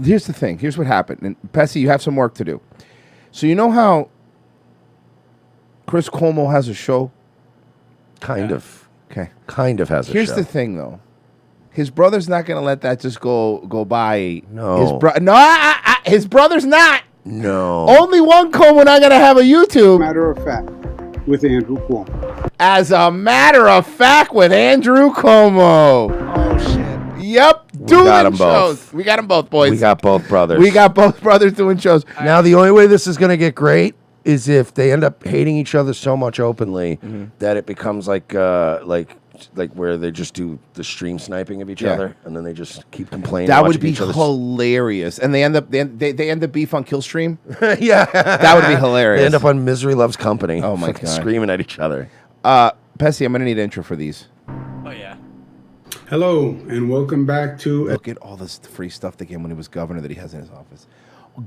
here's the thing. Here's what happened. And Pessy, you have some work to do. So you know how Chris Cuomo has a show? Kind of. Okay. Kind of has a show. Here's the thing, though. His brother's not going to let that just go by. No. His brother's not. No. Only one Cuomo not going to have a YouTube. Matter of fact, with Andrew Cuomo. As a matter of fact, with Andrew Cuomo. Oh, shit. Yep. We Doing got 'em shows. both. We got them both, boys. We got both brothers. We got both brothers doing shows. Now, the only way this is going to get great is if they end up hating each other so much openly that it becomes like where they just do the stream sniping of each other, and then they just keep complaining. That would be each other's- hilarious. And they end up beef on Killstream. Yeah, that would be hilarious. They end up on Misery Loves Company. Oh my fucking God. screaming at each other. Pessy, I'm gonna need an intro for these. Oh yeah. Hello, and welcome back to... Look at all this free stuff they gave him when he was governor that he has in his office.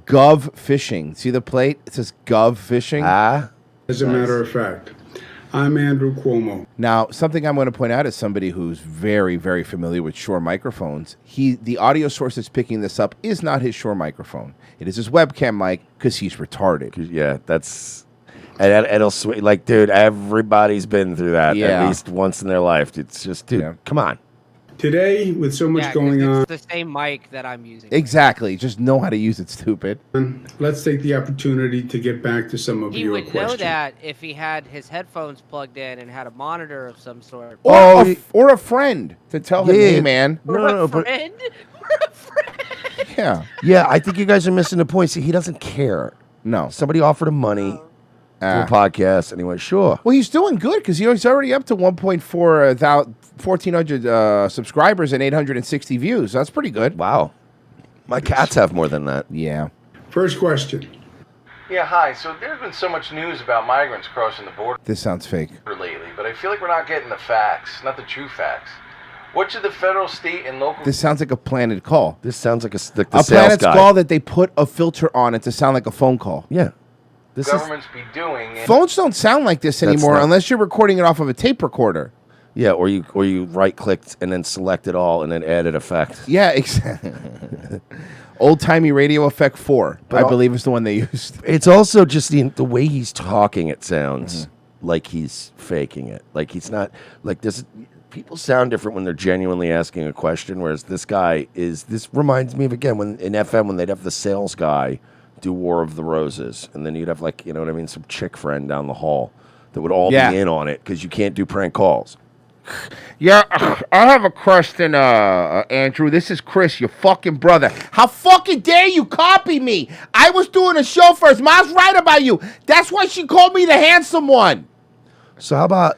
Gov Fishing. See the plate? It says Gov Fishing. Ah. As a matter of fact, I'm Andrew Cuomo. Now, something I'm going to point out is somebody who's very, very familiar with Shure microphones. The audio source that's picking this up is not his Shure microphone. It is his webcam mic because he's retarded. Yeah, that's... And it'll like, dude, everybody's been through that at least once in their life. It's just, dude, come on. Today, with so much going on, It's the same mic that I'm using. Exactly. Just know how to use it, stupid. let's take the opportunity to get back to some of He your would questions. know that if he had his headphones plugged in and had a monitor of some sort. Or a friend to tell him, hey, man. Or a friend? Yeah. Yeah, I think you guys are missing the point. See, he doesn't care. No. Somebody offered him money for a podcast, and he went, sure. Well, he's doing good because he's already up to 1,400 subscribers and 860 views. That's pretty good. Wow. My cats have more than that. Yeah. First question. Yeah, hi. So there's been so much news about migrants crossing the border This sounds fake. lately, but I feel like we're not getting the facts, not the true facts. What should the federal, state, and local... This sounds like a planted call. This sounds like the A sales planted guy. call that they put a filter on it to sound like a phone call. Yeah. governments be doing... And Phones don't sound like this That's anymore not- unless you're recording it off of a tape recorder. Yeah, or you right-clicked and then selected all and then added effect. Yeah, exactly. Old-timey Radio Effect 4, But I believe is the one they used. It's also just the way he's talking, it sounds like he's faking it. Like he's not, like this, people sound different when they're genuinely asking a question, whereas this reminds me of, again, when in FM, when they'd have the sales guy do War of the Roses, and then you'd have, like, you know what I mean, some chick friend down the hall that would all be in on it, because you can't do prank calls. Yeah, I have a question, Andrew. This is Chris, your fucking brother. How fucking dare you copy me? I was doing a show first. Mom's right about you. That's why she called me the handsome one. So how about,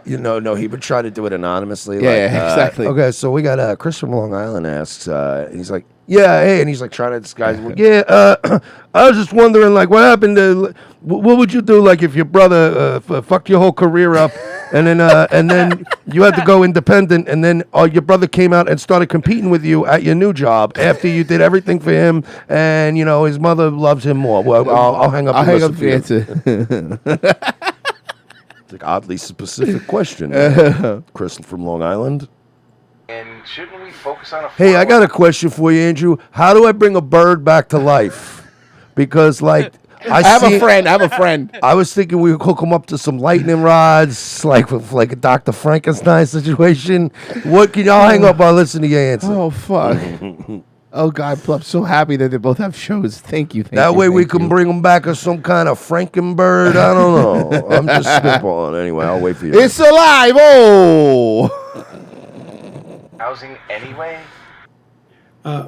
no, he would try to do it anonymously. Yeah, exactly. Okay, so we got Chris from Long Island asks, and he's like, yeah, hey, and he's like trying to disguise it. Yeah, I was just wondering, like, what happened to, what would you do, like, if your brother fucked your whole career up, and then you had to go independent, and then your brother came out and started competing with you at your new job after you did everything for him, and his mother loves him more. Well, I'll hang up. I'll hang up the answer. It's like oddly specific question. Chris from Long Island. And shouldn't we focus on a... Hey, I got a question for you, Andrew. How do I bring a bird back to life? Because, like, I have a friend. I was thinking we would hook him up to some lightning rods, like with like a Dr. Frankenstein situation. What can y'all hang up? I'll listen to your answer. Oh, fuck. Oh, God, I'm so happy that they both have shows. Thank you. That way we can bring them back as some kind of Frankenbird. I don't know. I'm just spitballing. Anyway, I'll wait for you. It's alive. Oh. Housing anyway?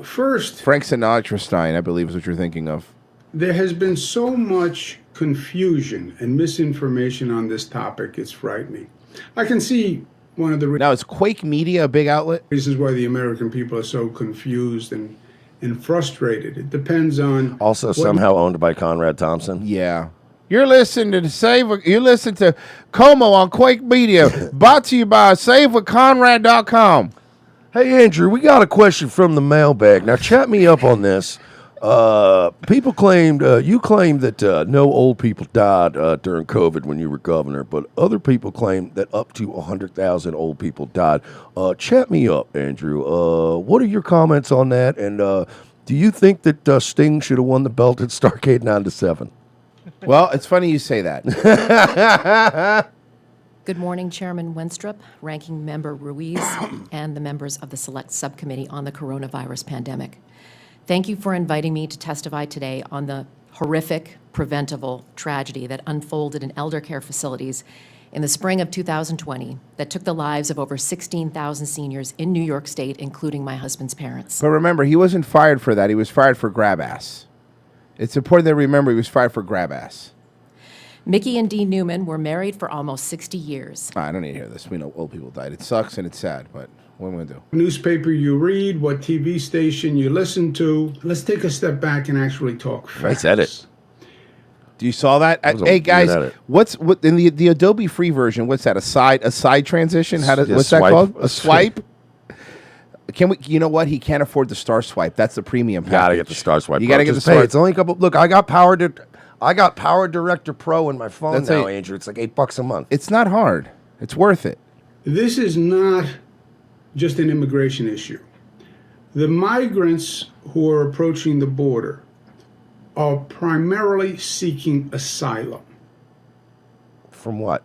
First, Frank Sinatra Stein, I believe, is what you're thinking of. there has been so much confusion and misinformation on this topic, it's frightening. I can see one of the Now, is Quake Media a big outlet? reasons why the American people are so confused and frustrated. It depends on... Also what- somehow owned by Conrad Thompson. Yeah. You're listening to Cuomo on Quake Media, brought to you by SaveWithConrad.com. Hey, Andrew, we got a question from the mailbag. Now, chat me up on this. You claimed that no old people died during COVID when you were governor, but other people claim that up to 100,000 old people died. Chat me up, Andrew. What are your comments on that? And Do you think that Sting should have won the belt at Starrcade 9-7? Well, it's funny you say that. Good morning, Chairman Wenstrup, Ranking Member Ruiz, and the members of the Select Subcommittee on the Coronavirus Pandemic. Thank you for inviting me to testify today on the horrific, preventable tragedy that unfolded in elder care facilities in the spring of 2020 that took the lives of over 16,000 seniors in New York State, including my husband's parents. But remember, he wasn't fired for that. He was fired for grab ass. It's important to remember he was fired for grab ass. Mickey and Dee Newman were married for almost 60 years. I don't need to hear this. We know old people died. It sucks and it's sad, but what am I going to do? Newspaper you read, what TV station you listen to. Let's take a step back and actually talk facts. Nice edit. Do you saw that? That was a Hey weird guys, edit. what's in the Adobe free version? What's that? A side transition? Yeah, What's that swipe. called? A swipe? Can we? You know what? He can't afford the star swipe. That's the premium. Gotta get package. the Star Swipe. You Pro. gotta get the Just pay. star. It's only a couple. Look, I got Power Director Pro in my phone That's now, it. Andrew. It's like $8 a month. It's not hard. It's worth it. This is not just an immigration issue. The migrants who are approaching the border are primarily seeking asylum. From what?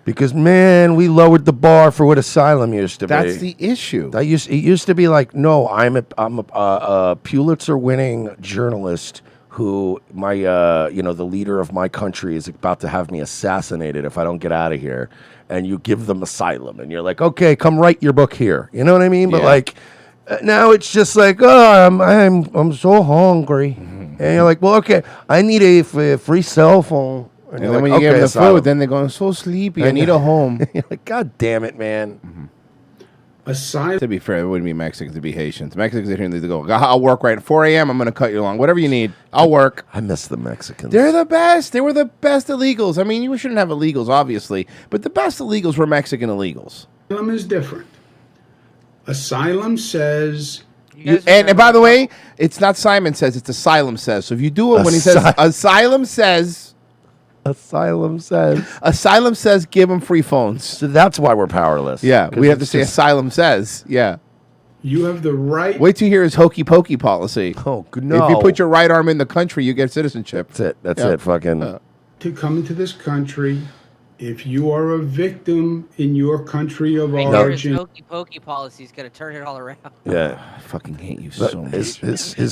Because man, we lowered the bar for what asylum used to be. That's the issue. It used to be like, no, I'm a Pulitzer-winning journalist who the leader of my country is about to have me assassinated if I don't get out of here, and you give them asylum, and you're like, okay, come write your book here. You know what I mean? But Yeah. like, now it's just like, oh, I'm so hungry, and you're like, well, okay, I need a free cell phone. And you're then like, when you give okay, them the asylum. food, then they're going, so sleepy. I need a home. You're like, God damn it, man. Asylum To be fair, it wouldn't be Mexicans to be Haitians. Mexicans are here and they go, I'll work right at 4 a.m. I'm going to cut you along. Whatever you need, I'll work. I miss the Mexicans. They're the best. They were the best illegals. I mean, you shouldn't have illegals, obviously, but the best illegals were Mexican illegals. is different. Asylum says And by the way, it's not Simon Says, it's Asylum Says. So if you do it when he says Asylum Says, Asylum Says, give them free phones. So that's why we're powerless. Yeah, 'Cause we have to it's say just- Asylum Says. Yeah. you have the right Wait till you hear his hokey pokey policy. Oh, no. If you put your right arm in the country, you get citizenship. That's it. That's Yeah. it. Fucking. to come into this country if you are a victim in your country of His origin. hokey pokey policy is going to turn it all around. Yeah. I fucking hate you so much. His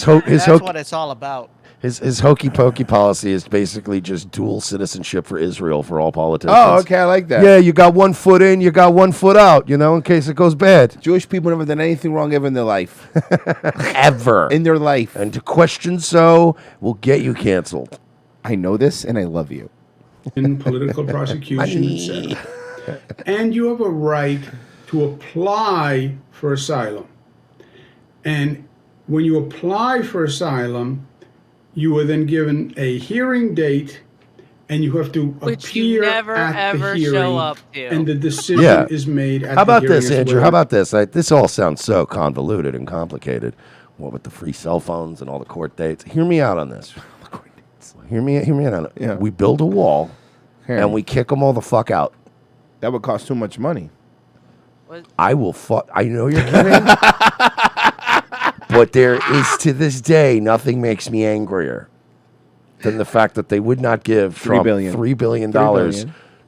That's what it's all about. His hokey pokey policy is basically just dual citizenship for Israel for all politicians. Oh, okay, I like that. Yeah, you got 1 foot in, you got 1 foot out, in case it goes bad. Jewish people never done anything wrong ever in their life. Ever. In their life. And to question so will get you canceled. I know this and I love you. In political prosecution, etc. And you have a right to apply for asylum. And when you apply for asylum, you are then given a hearing date, and you have to Which you appear never, at ever the hearing, show up to. and the decision Yeah. is made at How the about hearing this, as Andrew? well. How about this? This all sounds so convoluted and complicated. What with the free cell phones and all the court dates? Hear me out on this. Hear me out on it. Yeah. We build a wall, and we kick them all the fuck out. That would cost too much money. I will fuck. I know you're kidding. But there is, to this day, nothing makes me angrier than the fact that they would not give Trump $3 billion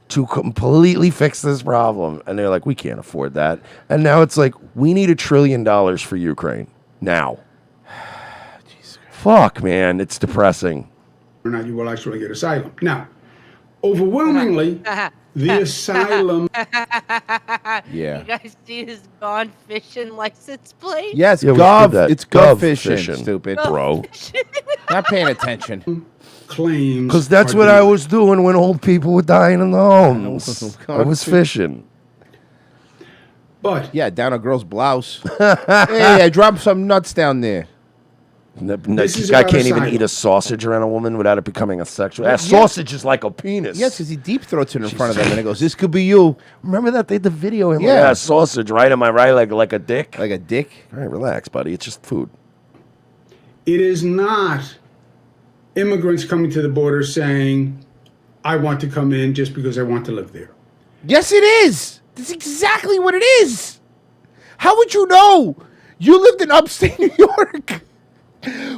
to completely fix this problem. And they're like, we can't afford that. And now it's like, we need $1 trillion for Ukraine. Now. Fuck, man. It's depressing. Or not, you will actually get asylum. Now, overwhelmingly, the asylum. Yeah. You guys see this gone fishing license plate? Yes, Yeah, we gov. did that. It's gov Gov fishing, fishing. stupid. Bro. Not paying attention. Claims. Because that's are what I denied. was doing when old people were dying in the homes. I was fishing. But Yeah, down a girl's blouse. Hey, I dropped some nuts down there. This is This guy about can't even asylum. eat a sausage around a woman without it becoming a sexual. A sausage is like a penis. Yes, because he deep throats it in front of them and he goes, this could be you. Remember that they did the video? Him Yeah. like, sausage, right? Am I right? Like a dick? Like a dick. All right, relax, buddy. It's just food. it is not immigrants coming to the border saying, I want to come in just because I want to live there. Yes, it is. That's exactly what it is. How would you know? You lived in upstate New York.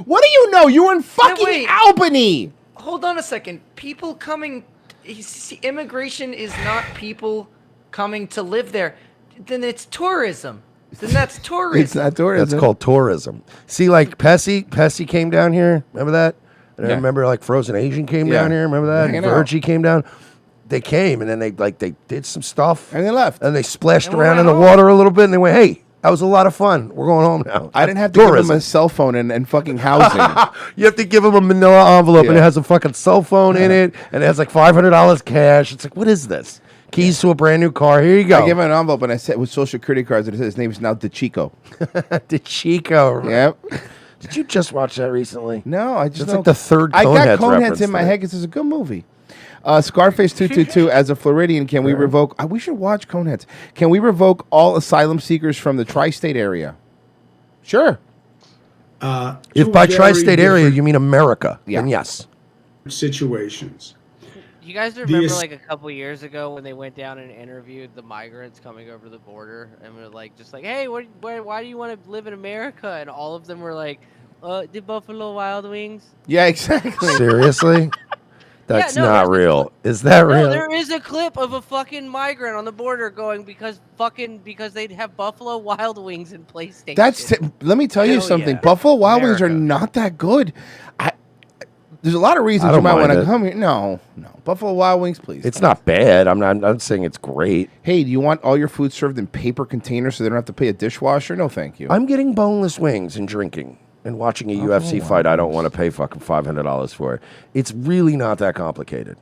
What do you know? You were in fucking wait. Albany. Hold on a second. People coming, immigration is not people coming to live there. Then it's tourism. Then that's tourism. It's not tourism. That's called tourism. See, like Pessy came down here. Remember that? And I Yeah. remember like Frozen Asian came Yeah. down here. Remember that? Hanging out. Virgie came down. They came and then they did some stuff And they left. and they splashed And we around in went the home. water a little bit and they went, "Hey, that was a lot of fun. We're going home now." I didn't have to give him a cell phone and fucking housing. You have to give them a manila envelope and Yeah. it has a fucking cell phone in it and it has like $500 cash. It's like, what is this? Keys to a brand new car. Here you go. I gave him an envelope and I said with social security cards and it said his name is now DeChico. the Chico. Yep. Did you just watch that recently? No, I just That's know- like the third I got Coneheads Coneheads reference in my there. head because it's a good movie. Scarface 222. As a Floridian, can we revoke? We should watch Coneheads. Can we revoke all asylum seekers from the tri-state area? Sure. If Two by very tri-state area different you mean America, Yeah. then yes. situations. You guys remember ass- like a couple years ago when they went down and interviewed the migrants coming over the border and were like, just like, hey, why do you want to live in America? And all of them were like, the Buffalo Wild Wings. Yeah, exactly. Seriously? That's no, not there's a real. Is that No, real? there is a clip of a fucking migrant on the border going because they'd have Buffalo Wild Wings in PlayStation. Let me tell you Hell something. yeah. Buffalo Wild Wings are America. not that good. There's a lot of reasons I you don't might want mind to it. come here. No. Buffalo Wild Wings, please. It's not bad. I'm saying it's great. Hey, do you want all your food served in paper containers so they don't have to pay a dishwasher? No, thank you. I'm getting boneless wings and drinking and watching a UFC fight. I don't want to pay fucking $500 for it. It's really not that complicated.